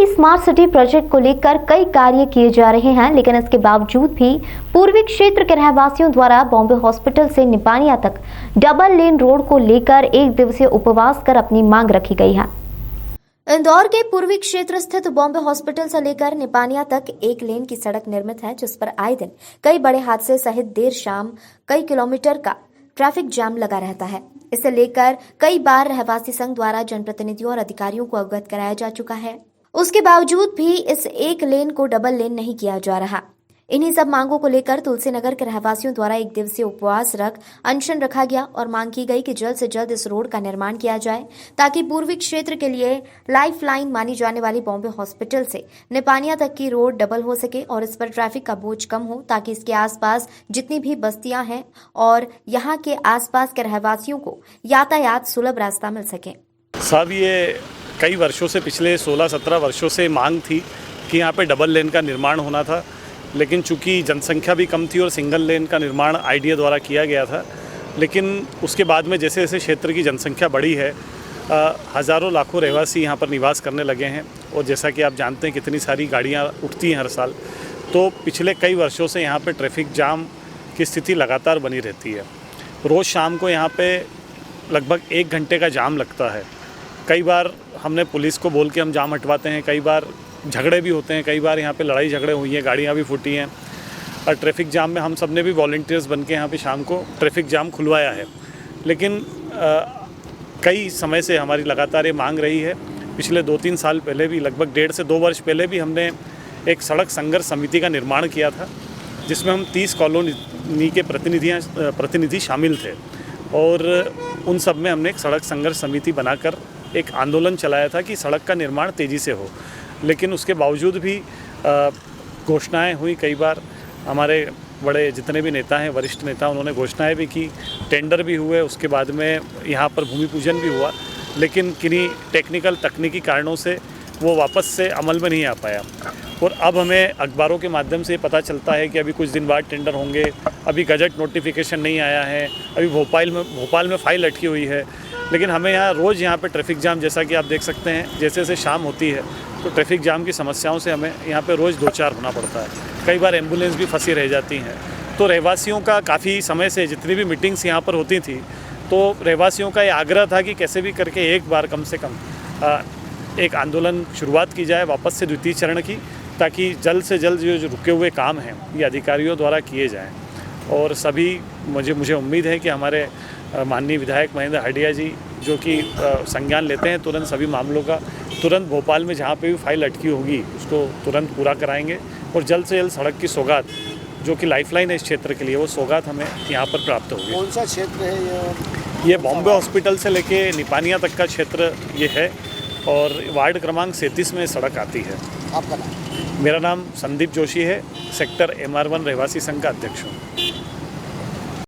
में smart city project को लेकर कई कार्य किए जा रहे हैं, लेकिन इसके बावजूद भी पूर्वी क्षेत्र के रहवासियों द्वारा बॉम्बे हॉस्पिटल से निपानिया तक डबल लेन रोड को लेकर एक दिवसीय उपवास कर अपनी मांग रखी गई है। इंदौर के पूर्वी क्षेत्र स्थित बॉम्बे हॉस्पिटल से लेकर निपानिया तक एक लेन की सड़क निर्मित है, जिस पर आए दिन कई बड़े हादसे सहित देर शाम कई किलोमीटर का ट्रैफिक जाम लगा रहता है। इसे लेकर कई बार रहवासी संघ द्वारा जनप्रतिनिधियों और अधिकारियों को अवगत कराया जा चुका है। उसके बावजूद भी इस एक लेन को डबल लेन नहीं किया जा रहा। इन्हीं सब मांगों को लेकर तुलसीनगर के रहवासियों द्वारा एक दिवसीय उपवास रख अनशन रखा गया और मांग की गई कि जल्द से जल्द इस रोड का निर्माण किया जाए, ताकि पूर्वी क्षेत्र के लिए लाइफलाइन मानी जाने वाली बॉम्बे हॉस्पिटल से निपानिया तक की रोड डबल हो सके और इस पर ट्रैफिक का बोझ कम हो, ताकि इसके आसपास जितनी भी बस्तियां हैं और यहाँ के आसपास के रहवासियों को यातायात सुलभ रास्ता मिल सके। साहब, ये कई वर्षों से, पिछले 16-17 वर्षों से मांग थी कि यहाँ पे डबल लेन का निर्माण होना था, लेकिन चूंकि जनसंख्या भी कम थी और सिंगल लेन का निर्माण आईडीए द्वारा किया गया था, लेकिन उसके बाद में जैसे जैसे क्षेत्र की जनसंख्या बढ़ी है, हज़ारों लाखों रहवासी यहाँ पर निवास करने लगे हैं और जैसा कि आप जानते हैं कितनी सारी गाड़ियाँ उठती हैं हर साल, तो पिछले कई वर्षों से यहाँ पर ट्रैफिक जाम की स्थिति लगातार बनी रहती है। रोज़ शाम को यहाँ पर लगभग 1 घंटे का जाम लगता है। कई बार हमने पुलिस को बोल के हम जाम हटवाते हैं, कई बार झगड़े भी होते हैं, कई बार यहाँ पे लड़ाई झगड़े हुई हैं, गाड़ियाँ भी फूटी हैं और ट्रैफिक जाम में हम सब ने भी वॉलंटियर्स बन के यहाँ पे शाम को ट्रैफिक जाम खुलवाया है। लेकिन कई समय से हमारी लगातार ये मांग रही है। पिछले 2-3 साल पहले भी, लगभग 1.5 से 2 वर्ष पहले भी हमने एक सड़क संघर्ष समिति का निर्माण किया था, जिसमें हम 30 कॉलोनी के प्रतिनिधि शामिल थे और उन सब में हमने एक सड़क संघर्ष समिति बनाकर एक आंदोलन चलाया था कि सड़क का निर्माण तेज़ी से हो। लेकिन उसके बावजूद भी घोषणाएं हुई, कई बार हमारे बड़े जितने भी नेता हैं, वरिष्ठ नेता, उन्होंने घोषणाएं भी की, टेंडर भी हुए, उसके बाद में यहाँ पर भूमि पूजन भी हुआ, लेकिन किन्हीं टेक्निकल तकनीकी कारणों से वो वापस से अमल में नहीं आ पाया। और अब हमें अखबारों के माध्यम से पता चलता है कि अभी कुछ दिन बाद टेंडर होंगे, अभी गजट नोटिफिकेशन नहीं आया है, अभी भोपाल में फाइल अटकी हुई है। लेकिन हमें यहाँ रोज़ यहाँ पे ट्रैफिक जाम, जैसा कि आप देख सकते हैं, जैसे जैसे शाम होती है तो ट्रैफिक जाम की समस्याओं से हमें यहाँ पे रोज़ 2-4 होना पड़ता है। कई बार एम्बुलेंस भी फंसी रह जाती हैं। तो रहवासियों का काफ़ी समय से जितनी भी मीटिंग्स यहाँ पर होती थी, तो रहवासियों का ये आग्रह था कि कैसे भी करके एक बार कम से कम एक आंदोलन शुरुआत की जाए वापस से द्वितीय चरण की, ताकि जल्द से जल्द जो रुके हुए काम हैं ये अधिकारियों द्वारा किए जाएं। और सभी मुझे उम्मीद है कि हमारे माननीय विधायक महेंद्र हडिया जी, जो कि संज्ञान लेते हैं तुरंत सभी मामलों का, तुरंत भोपाल में जहाँ पे भी फाइल अटकी होगी उसको तुरंत पूरा कराएंगे और जल्द से जल्द सड़क की सौगात, जो कि लाइफलाइन है इस क्षेत्र के लिए, वो सौगात हमें यहाँ पर प्राप्त होगी। कौन सा क्षेत्र है ये बॉम्बे हॉस्पिटल से लेके निपानिया तक का क्षेत्र ये है और वार्ड क्रमांक 37 में सड़क आती है। आपका नाम? मेरा नाम संदीप जोशी है, सेक्टर MR1 रहवासी संघ का अध्यक्ष हूँ।